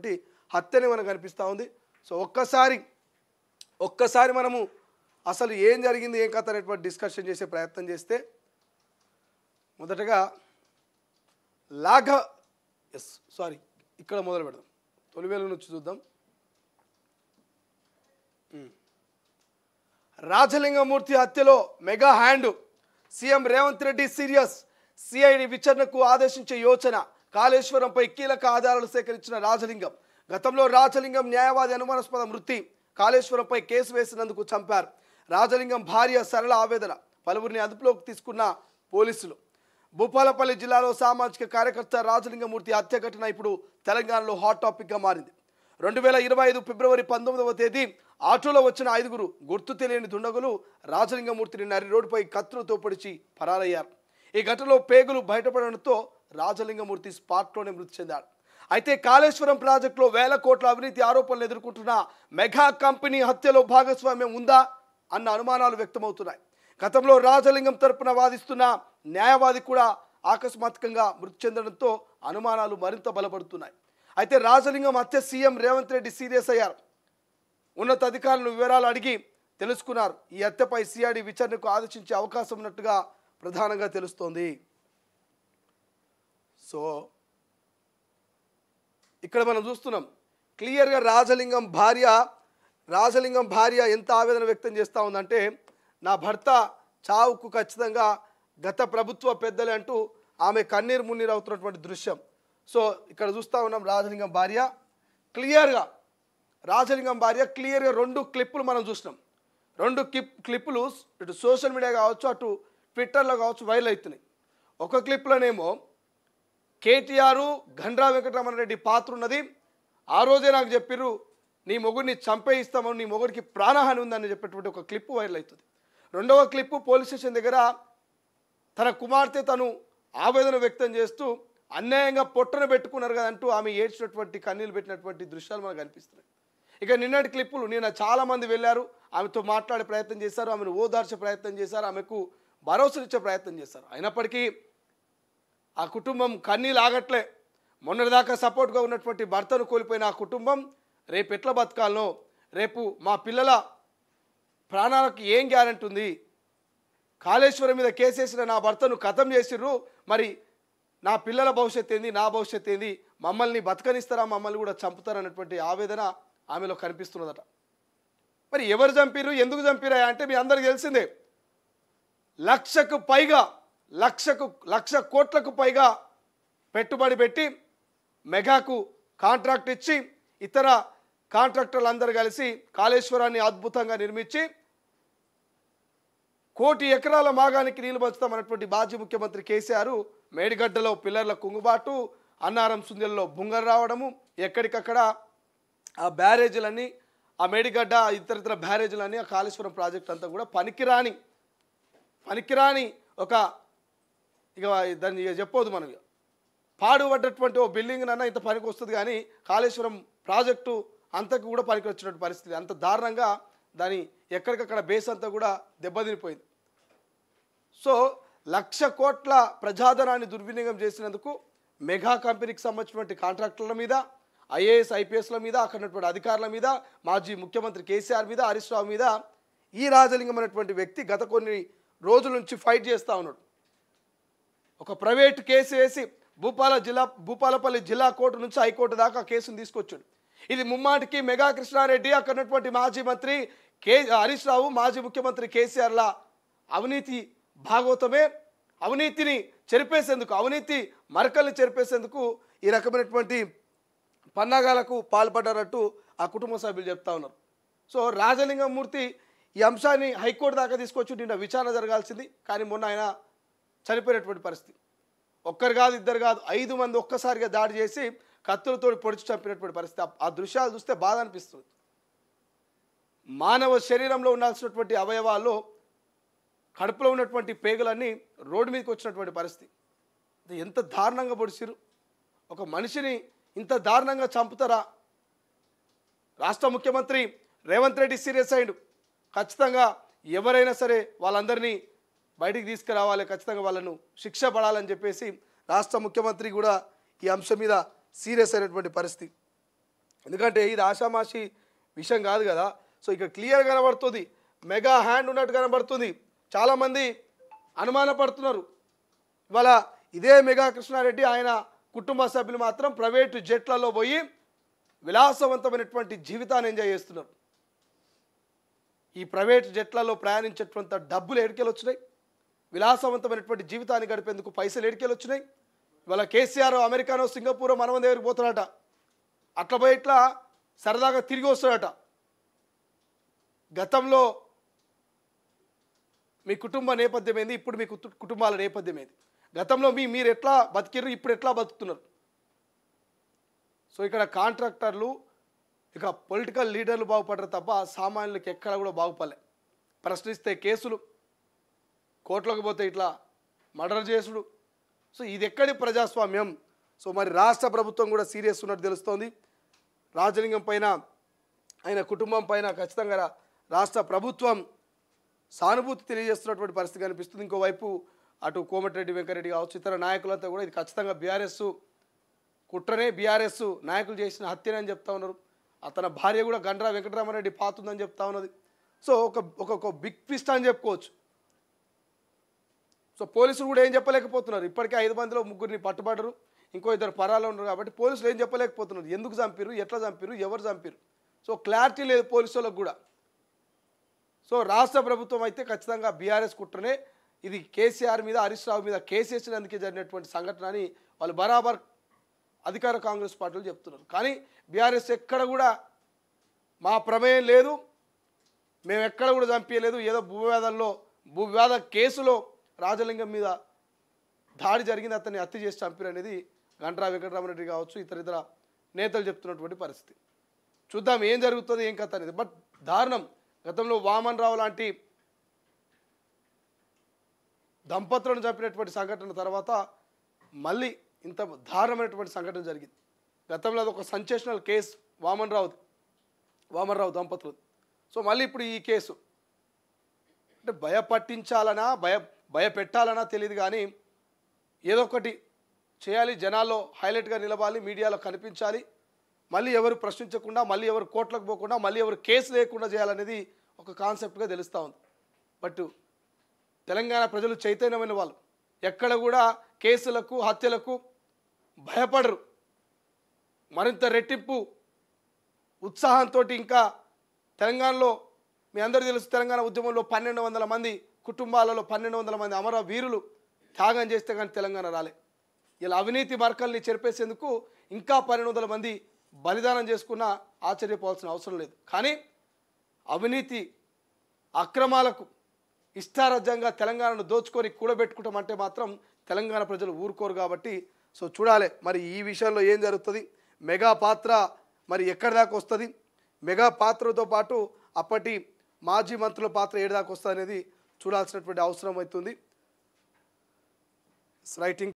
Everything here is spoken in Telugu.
జరిగినటువంటి హత్యనే మనకు కనిపిస్తూ ఉంది. సో ఒక్కసారి మనము అసలు ఏం జరిగింది ఏం కథ అనేటువంటి డిస్కషన్ చేసే ప్రయత్నం చేస్తే మొదటగా ఇక్కడ మొదలు పెడదాం. తొలివేలు నుంచి చూద్దాం. రాజలింగమూర్తి హత్యలో mega hand, CM Revanth Reddy serious, CID విచారణకు ఆదేశించే యోచన. కాళేశ్వరంపై కీలక ఆధారాలు సేకరించిన రాజలింగం. గతంలో రాజలింగం న్యాయవాది అనుమానాస్పద మృతి, కాళేశ్వరంపై కేసు వేసినందుకు చంపారు. రాజలింగం భార్య సరళ ఆవేదన, పలువురిని అదుపులోకి తీసుకున్న పోలీసులు. భూపాలపల్లి జిల్లాలో సామాజిక కార్యకర్త రాజలింగమూర్తి హత్య ఘటన ఇప్పుడు తెలంగాణలో హాట్ టాపిక్గా మారింది. 2025 ఫిబ్రవరి 19వ తేదీ ఆటోలో వచ్చిన 5గురు గుర్తు తెలియని దుండగులు రాజలింగమూర్తిని నరి రోడ్డుపై కత్తులతో పొడిచి పరారయ్యారు. ఈ ఘటనలో పేగులు బయటపడడంతో రాజలింగమూర్తి స్పాట్లోనే మృతి చెందాడు. అయితే కాళేశ్వరం ప్రాజెక్టులో వేల కోట్ల అవినీతి ఆరోపణలు ఎదుర్కొంటున్న మెగా కంపెనీ హత్యలో భాగస్వామ్యం ఉందా అన్న అనుమానాలు వ్యక్తమవుతున్నాయి. గతంలో రాజలింగం తరపున వాదిస్తున్న న్యాయవాది కూడా ఆకస్మాత్తుగా మృతి చెందడంతో అనుమానాలు మరింత బలపడుతున్నాయి. అయితే రాజలింగం హత్య సీఎం రేవంత్ రెడ్డి సీరియస్ అయ్యారు. ఉన్నత అధికారులను వివరాలు అడిగి తెలుసుకున్నారు. ఈ హత్యపై సిఐడి విచారణకు ఆదేశించే అవకాశం ఉన్నట్టుగా ప్రధానంగా తెలుస్తోంది. సో ఇక్కడ మనం చూస్తున్నాం క్లియర్గా రాజలింగం భార్య ఎంత ఆవేదన వ్యక్తం చేస్తూ ఉందంటే, నా భర్త చావుకు ఖచ్చితంగా గత ప్రభుత్వ పెద్దలే అంటూ ఆమె కన్నీరు మున్నీరు అవుతున్నటువంటి దృశ్యం. సో ఇక్కడ చూస్తూ ఉన్నాం రాజలింగం భార్య క్లియర్గా 2 క్లిప్పులు మనం చూసినాం. 2 క్లిప్పులు ఇటు సోషల్ మీడియా కావచ్చు, అటు ట్విట్టర్లో కావచ్చు వైరల్ అవుతున్నాయి. ఒక క్లిప్లోనేమో కేటీఆర్ గండ్రా వెంకటరమణ రెడ్డి పాత్ర ఉన్నది, ఆ రోజే నాకు చెప్పిర్రు నీ మొగుడిని చంపేయిస్తామని, నీ మొగుడికి ప్రాణహాని ఉందని చెప్పేటువంటి ఒక క్లిప్పు వైరల్ అవుతుంది. రెండవ క్లిప్పు పోలీస్ స్టేషన్ దగ్గర తన కుమార్తె తను ఆవేదన వ్యక్తం చేస్తూ అన్యాయంగా పొట్టన పెట్టుకున్నారు కదంటూ ఆమె ఏడ్చినటువంటి కన్నీళ్ళు పెట్టినటువంటి దృశ్యాలు మనకు కనిపిస్తున్నాయి. ఇక నిన్నటి క్లిప్పులు, నిన్న చాలామంది వెళ్ళారు, ఆమెతో మాట్లాడే ప్రయత్నం చేశారు, ఆమెను ఓదార్చే ప్రయత్నం చేశారు, ఆమెకు భరోసానిచ్చే ప్రయత్నం చేశారు. అయినప్పటికీ ఆ కుటుంబం కన్నీళ్ళు ఆగట్లే. మొన్నటిదాకా సపోర్ట్గా ఉన్నటువంటి భర్తను కోల్పోయిన ఆ కుటుంబం రేపు ఎట్లా బతకాలనో, రేపు మా పిల్లల ప్రాణాలకు ఏం గ్యారెంటీ ఉంది, కాళేశ్వరం మీద కేసేసిన నా భర్తను ఖతం చేసిర్రు, మరి నా పిల్లల భవిష్యత్తు ఏంది, నా భవిష్యత్తు ఏంది, మమ్మల్ని బతకనిస్తారా, మమ్మల్ని కూడా చంపుతారన్నటువంటి ఆవేదన ఆమెలో కనిపిస్తున్నదట. మరి ఎవరు చంపిర్రు, ఎందుకు చంపిరా అంటే మీ అందరికీ తెలిసిందే. 1,00,00 కోట్లకు పైగా పెట్టుబడి పెట్టి మెగాకు కాంట్రాక్ట్ ఇచ్చి ఇతర కాంట్రాక్టర్లు అందరూ కలిసి కాళేశ్వరాన్ని అద్భుతంగా నిర్మించి 1 కోటి ఎకరాల మాగానికి నీళ్లు పంచుతామన్నటువంటి మాజీ ముఖ్యమంత్రి కేసీఆర్ మేడిగడ్డలో పిల్లర్ల కుంగుబాటు, అన్నారం సుందెల్లో బుంగరు రావడము, ఎక్కడికక్కడ ఆ బ్యారేజీలన్నీ, ఆ మేడిగడ్డ ఇతర బ్యారేజీలన్నీ, ఆ కాళేశ్వరం ప్రాజెక్ట్ అంతా కూడా పనికిరాని ఒక ఇక దాన్ని చెప్పొద్దు మనం, పాడుపడ్డటువంటి ఓ బిల్డింగ్ అన్నా ఇంత పనికి వస్తుంది, కానీ కాళేశ్వరం ప్రాజెక్టు అంతకు కూడా పనికి వచ్చినటువంటి పరిస్థితి. అంత దారుణంగా దాని ఎక్కడికక్కడ బేస్ అంతా కూడా దెబ్బతినిపోయింది. సో 1,00,00 కోట్ల ప్రజాధనాన్ని దుర్వినియోగం చేసినందుకు మెగా కంపెనీకి సంబంధించినటువంటి కాంట్రాక్టర్ల మీద, ఐఏఎస్ ఐపీఎస్ల మీద, అక్కడున్నటువంటి అధికారుల మీద, మాజీ ముఖ్యమంత్రి కేసీఆర్ మీద, హరీష్ రావు మీద ఈ రాజలింగం అనేటువంటి వ్యక్తి గత కొన్ని రోజుల నుంచి ఫైట్ చేస్తూ ఉన్నాడు. ఒక ప్రైవేటు కేసు వేసి భూపాలపల్లి జిల్లా కోర్టు నుంచి హైకోర్టు దాకా కేసును తీసుకొచ్చాడు. ఇది ముమ్మాటికి మెగా కృష్ణారెడ్డి, అక్కడ ఉన్నటువంటి మాజీ మంత్రి హరీష్ రావు, మాజీ ముఖ్యమంత్రి కేసీఆర్ల అవినీతి భాగవతమే. అవినీతిని చెరిపేసేందుకు, అవినీతి మరకల్ని చెరిపేసేందుకు ఈ రకమైనటువంటి పన్నాగాలకు పాల్పడ్డారట్టు ఆ కుటుంబ సభ్యులు చెప్తా ఉన్నారు. సో రాజలింగమూర్తి ఈ అంశాన్ని హైకోర్టు దాకా తీసుకొచ్చి నిన్న విచారణ జరగాల్సింది, కానీ మొన్న ఆయన చనిపోయినటువంటి పరిస్థితి. ఒక్కరు కాదు, ఇద్దరు కాదు, 5 మంది ఒక్కసారిగా దాడి చేసి కత్తులతో పొడిచి చంపినటువంటి పరిస్థితి. ఆ దృశ్యాలు చూస్తే బాధ అనిపిస్తుంది. మానవ శరీరంలో ఉండాల్సినటువంటి అవయవాల్లో కడుపులో ఉన్నటువంటి పేగులన్నీ రోడ్డు మీదకి వచ్చినటువంటి పరిస్థితి. ఎంత దారుణంగా పొడిచిరు, ఒక మనిషిని ఇంత దారుణంగా చంపుతారా? రాష్ట్ర ముఖ్యమంత్రి రేవంత్ రెడ్డి సీరియస్ అయ్యిండు. ఖచ్చితంగా ఎవరైనా సరే వాళ్ళందరినీ బయటికి తీసుకురావాలి, ఖచ్చితంగా వాళ్ళను శిక్ష పడాలని చెప్పేసి రాష్ట్ర ముఖ్యమంత్రి కూడా ఈ అంశం మీద సీరియస్ అయినటువంటి పరిస్థితి. ఎందుకంటే ఇది ఆషామాషి విషయం కాదు కదా. సో ఇక క్లియర్ కనబడుతుంది, మెగా హ్యాండ్ ఉన్నట్టు కనబడుతుంది. చాలామంది అనుమానపడుతున్నారు. ఇవాళ ఇదే మెగా కృష్ణారెడ్డి ఆయన కుటుంబ సభ్యులు మాత్రం ప్రైవేటు జెట్లలో పోయి విలాసవంతమైనటువంటి జీవితాన్ని ఎంజాయ్ చేస్తున్నారు. ఈ ప్రైవేట్ జెట్లలో ప్రయాణించేటువంటి డబ్బులు ఎడికెళ్ళి వచ్చినాయి, విలాసవంతమైనటువంటి జీవితాన్ని గడిపేందుకు పైసలు ఎడికెళ్ళి వచ్చినాయి. ఇవాళ కేసీఆర్ అమెరికానో సింగపూరో మనమ దగ్గరికి పోతున్నాడట, అట్లా పోయి ఇట్లా సరదాగా తిరిగి వస్తాడట. గతంలో మీ కుటుంబ నేపథ్యం ఏంది, ఇప్పుడు మీ కుటుంబాల నేపథ్యం ఏంది, గతంలో మీరు ఎట్లా బతికిర్రు, ఇప్పుడు ఎట్లా బతుకుతున్నారు. సో ఇక్కడ కాంట్రాక్టర్లు ఇక పొలిటికల్ లీడర్లు బాగుపడరు తప్ప సామాన్యులకు ఎక్కడ కూడా బాగుపడలే. ప్రశ్నిస్తే కేసులు, కోర్టులకు పోతే ఇట్లా మర్డర్ చేసుడు. సో ఇది ఎక్కడి ప్రజాస్వామ్యం. సో మరి రాష్ట్ర ప్రభుత్వం కూడా సీరియస్ ఉన్నట్టు తెలుస్తోంది. రాజలింగం పైన, ఆయన కుటుంబం పైన ఖచ్చితంగా రాష్ట్ర ప్రభుత్వం సానుభూతి తెలియజేస్తున్నటువంటి పరిస్థితి కనిపిస్తుంది. ఇంకోవైపు అటు కోమటిరెడ్డి వెంకరెడ్డి కావచ్చు, ఇతర నాయకులంతా కూడా ఇది ఖచ్చితంగా బీఆర్ఎస్ కుట్రనే, బీఆర్ఎస్ నాయకులు చేసిన హత్యనే అని చెప్తా ఉన్నారు. అతని భార్య కూడా గండ్రా వెంకటరామారెడ్డి పాతుందని చెప్తా ఉన్నది. సో ఒక బిగ్ ట్విస్ట్ అని చెప్పుకోవచ్చు. సో పోలీసులు కూడా ఏం చెప్పలేకపోతున్నారు. ఇప్పటికే 5 మందిలో 3 పట్టుబడరు, ఇంకో 2 పరాలు ఉన్నారు. కాబట్టి పోలీసులు ఏం చెప్పలేకపోతున్నారు, ఎందుకు చంపిరు, ఎట్లా చంపిరు, ఎవరు చంపిరు. సో క్లారిటీ లేదు పోలీసులకు కూడా. సో రాష్ట్ర ప్రభుత్వం అయితే ఖచ్చితంగా బీఆర్ఎస్ కుట్రనే, ఇది కేసీఆర్ మీద, హరీష్ రావు మీద కేసు వేసినందుకే జరిగినటువంటి సంఘటన అని వాళ్ళు బరాబర్ అధికార కాంగ్రెస్ పార్టీలు చెప్తున్నారు. కానీ బీఆర్ఎస్ ఎక్కడ కూడా మా ప్రమేయం లేదు, మేము ఎక్కడ కూడా చంపించలేదు, ఏదో భూవివాద కేసులో రాజలింగం మీద దాడి జరిగింది, అతన్ని హత్య చేసి చంపారు అనేది గండ్రా వెంకటరామరెడ్డి కావచ్చు, ఇతర నేతలు చెప్తున్నటువంటి పరిస్థితి. చూద్దాం ఏం జరుగుతుంది, ఏం కథ అనేది. బట్ దారుణం. గతంలో వామన్ రావు లాంటి దంపతులను చంపినటువంటి సంఘటన తర్వాత మళ్ళీ ఇంత దారుణమైనటువంటి సంఘటన జరిగింది. గతంలో అదొక సెన్సేషనల్ కేసు వామన్ రావు దంపతులు. సో మళ్ళీ ఇప్పుడు ఈ కేసు అంటే భయపట్టించాలనా భయపెట్టాలనా తెలియదు, కానీ ఏదో ఒకటి చేయాలి, జనాల్లో హైలైట్గా నిలవాలి, మీడియాలో కనిపించాలి, మళ్ళీ ఎవరు ప్రశ్నించకుండా, మళ్ళీ ఎవరు కోర్టులకు పోకుండా, మళ్ళీ ఎవరు కేసు లేకుండా చేయాలనేది ఒక కాన్సెప్ట్గా తెలుస్తూ ఉంది. బట్ తెలంగాణ ప్రజలు చైతన్యమైన వాళ్ళు, ఎక్కడ కూడా కేసులకు హత్యలకు భయపడరు. మరింత రెట్టింపు ఉత్సాహంతో ఇంకా తెలంగాణలో మీ అందరూ తెలుసు, తెలంగాణ ఉద్యమంలో 1200 మంది కుటుంబాలలో 1200 మంది అమర వీరులు త్యాగం చేస్తే కానీ తెలంగాణ రాలే. ఇలా అవినీతి మార్కల్ని చెరిపేసేందుకు ఇంకా 1200 మంది బలిదానం చేసుకున్నా ఆశ్చర్యపోవాల్సిన అవసరం లేదు. కానీ అవినీతి అక్రమాలకు ఇష్టారాజ్యంగా తెలంగాణను దోచుకొని కూడబెట్టుకుంటామంటే మాత్రం తెలంగాణ ప్రజలు ఊరుకోరు. కాబట్టి సో చూడాలి మరి ఈ విషయంలో ఏం జరుగుతుంది, మెగా పాత్ర మరి ఎక్కడి దాకా వస్తుంది, మెగా పాత్రతో పాటు అప్పటి మాజీ మంత్రుల పాత్ర ఏడు దాకా వస్తుంది అనేది చూడాల్సినటువంటి అవసరం అవుతుంది. రైటింగ్